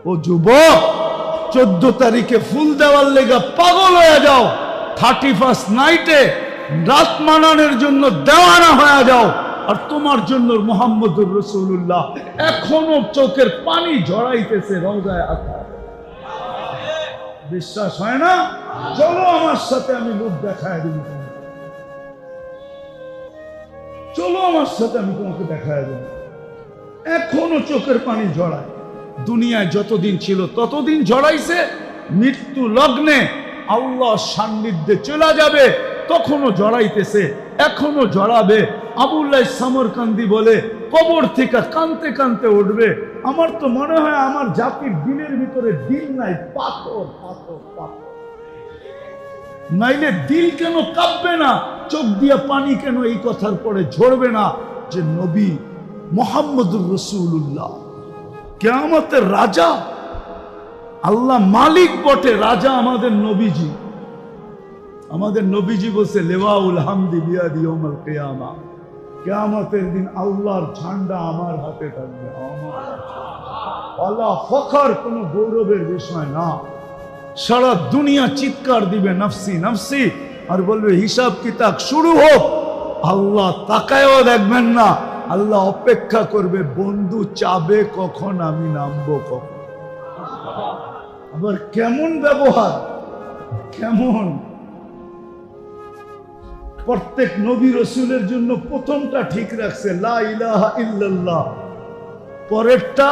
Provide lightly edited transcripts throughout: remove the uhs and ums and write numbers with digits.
ও যুবক, 14 তারিখে ফুল দেওয়ার লেগা পাগল হয়ে যাও, 31st নাইটে রাত মানানোর জন্য দেওয়ানা হয়ে যাও, আর তোমার জন্য মুহাম্মদুর রাসূলুল্লাহ এখনো চোখের পানি ঝরাইতেছে রওজায়ে আতহার। বিশ্বাস হয় না? চলো আমার সাথে, আমি লোক দেখায় দেব। চলো আমার সাথে, আমি তোমাকে দেখায় দেব। এখনো চোখের পানি ঝরায়। দুনিয়ায় যতদিন ছিল ততদিন ঝরাইছে। মৃত্যু লগ্নে আল্লাহর সান্নিধ্যে চলে যাবে, তখনও জড়াইতেছে, এখনো জড়াবে। আবুল্লাহ সামরকান্দি বলে, কবর থেকে কানতে কানতে উঠবে। আমার তো মনে হয় আমার জাতির দিনের ভিতরে দিল নাই, পাথর পাথর পাথর। নাইলে দিল কেন কাঁপবে না, চোখ দিয়া পানি কেন এই কথার পরে ঝরবে না যে নবী মুহাম্মদুর রাসূলুল্লাহ কিয়ামতের রাজা। আল্লাহ মালিক বটে, রাজা আমাদের নবীজি। আমাদের নবীজি বলছে, লেওয়াউল হামদি বিয়াদি ইয়াউমাল কিয়ামা, কিয়ামতের দিন আল্লাহর ঝান্ডা আমার হাতে থাকবে। আল্লাহ ফখর, কোনো গৌরবের বিষয় না। সারা দুনিয়া চিৎকার দিবে নফসি নফসি, আর বলবে হিসাব কিতাব শুরু হোক। আল্লাহ তাকায়ও দেখবেন না, আল্লাহ অপেক্ষা করবে, বন্ধু চাবে কখন আমি নামবো কখন। আবার কেমন ব্যবহার, কেমন! প্রত্যেক নবী রসুলের জন্য প্রথমটা ঠিক রাখছে, লা ইলাহা ইল্লাল্লাহ। পরেরটা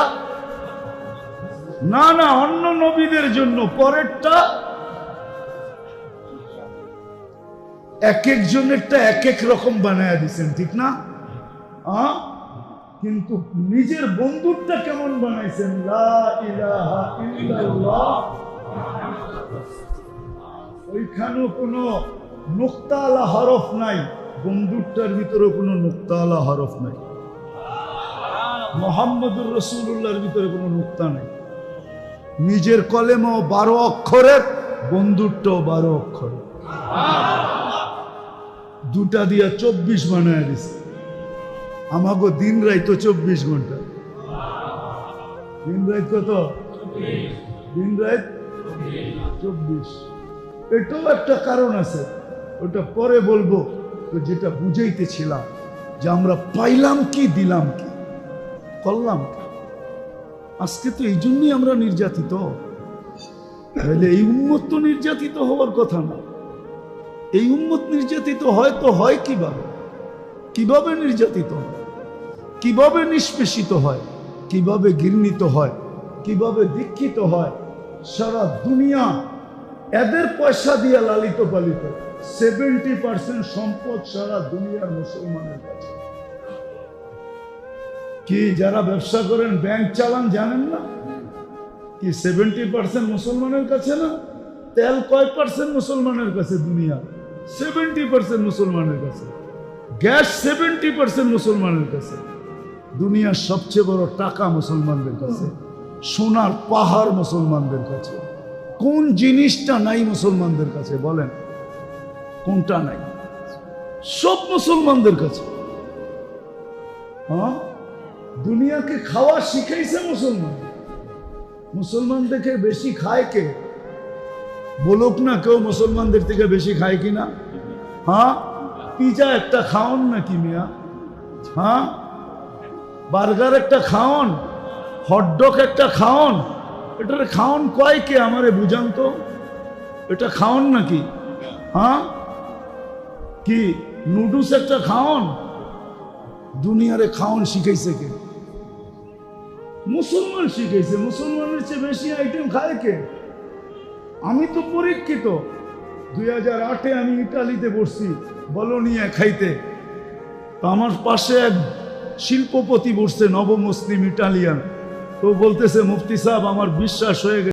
না, না, অন্য নবীদের জন্য পরেরটা। এক একজনেরটা এক এক রকম বানায় দিচ্ছেন, ঠিক না? কিন্তু নিজের বন্ধুরটা কেমন বানাইছেন, লা ইলাহা ইল্লাল্লাহ। ওইখানেও কোনো নুক্তাওয়ালা হরফ নাই, বন্ধুরটার ভিতরে কোনো নুক্তাওয়ালা হরফ নাই। মুহাম্মদুর রাসূলুল্লাহর ভিতরে কোনো নুক্তা নাই। নিজের কলেমাও 12 অক্ষরের, বন্ধুরটাও 12 অক্ষরের। দুটা দিয়া 24 বানায় দিছে। আমাগো দিন রাত 24 ঘন্টা। দিন রাত কত? দিন রাত 24। এটাও একটা কারণ আছে, ওটা পরে বলবো। তো যেটা বুঝাইতেছিলাম যে আমরা পাইলাম কি, দিলাম কি, করলাম কি। আজকে তো এই জন্যই আমরা নির্যাতিত। তাহলে এই উম্মত তো নির্যাতিত হওয়ার কথা না। এই উম্মত নির্যাতিত হয় তো হয় কিভাবে? কিভাবে নির্যাতিত হয়, কিভাবে নিষ্পেষিত হয়, কিভাবে ঘৃণিত হয়, কিভাবে দীক্ষিত হয়। সারা দুনিয়া এদের পয়সা দিয়ে লালিত পালিত। 70% সম্পদ সারা দুনিয়ার মুসলমানের কাছে। কি যারা ব্যবসা করেন, ব্যাংক চালান, জানেন না কি 70% মুসলমানের কাছে না? তেল কয় পার্সেন্ট মুসলমানের কাছে? দুনিয়া 70% মুসলমানের কাছে। গ্যাস 70% মুসলমানের কাছে। দুনিয়ার সবচেয়ে বড় টাকা মুসলমানদের কাছে। সোনার পাহাড় মুসলমানদের কাছে। কোন জিনিসটা নাই মুসলমানদের কাছে? বলেন কোনটা নাই? সব মুসলমানদের কাছে। হ্যাঁ, দুনিয়াকে খাওয়া শিখাইছে মুসলমান। মুসলমান থেকে বেশি খায় কে? বলুক না কেউ মুসলমানদের থেকে বেশি খায় কিনা। হ্যাঁ, পিজা একটা খাওন নাকি মিয়া? হ্যাঁ, বার্গার একটা খাওন, হটডগ একটা খাওন। এটার খাওন কয় কে? আমারে বুঝান তো, এটা খাওন নাকি? হ্যাঁ, কি নুডলস একটা খাওন? দুনিয়ারে খাওন শিখাইছে কে? মুসলমান শিখাইছে। মুসলমানের চেয়ে বেশি আইটেম খায় কে? আমি তো পরীক্ষিত। 2008-এ আমি ইটালিতে বসছি বলোনিয়া খাইতে। তো আমার পাশে এক শিল্পপতি বসছে, নবমুসলিম ইটালিয়ান। তো বলতেছে, মুফতি সাহেব আমার বিশ্বাস হয়ে গেছে।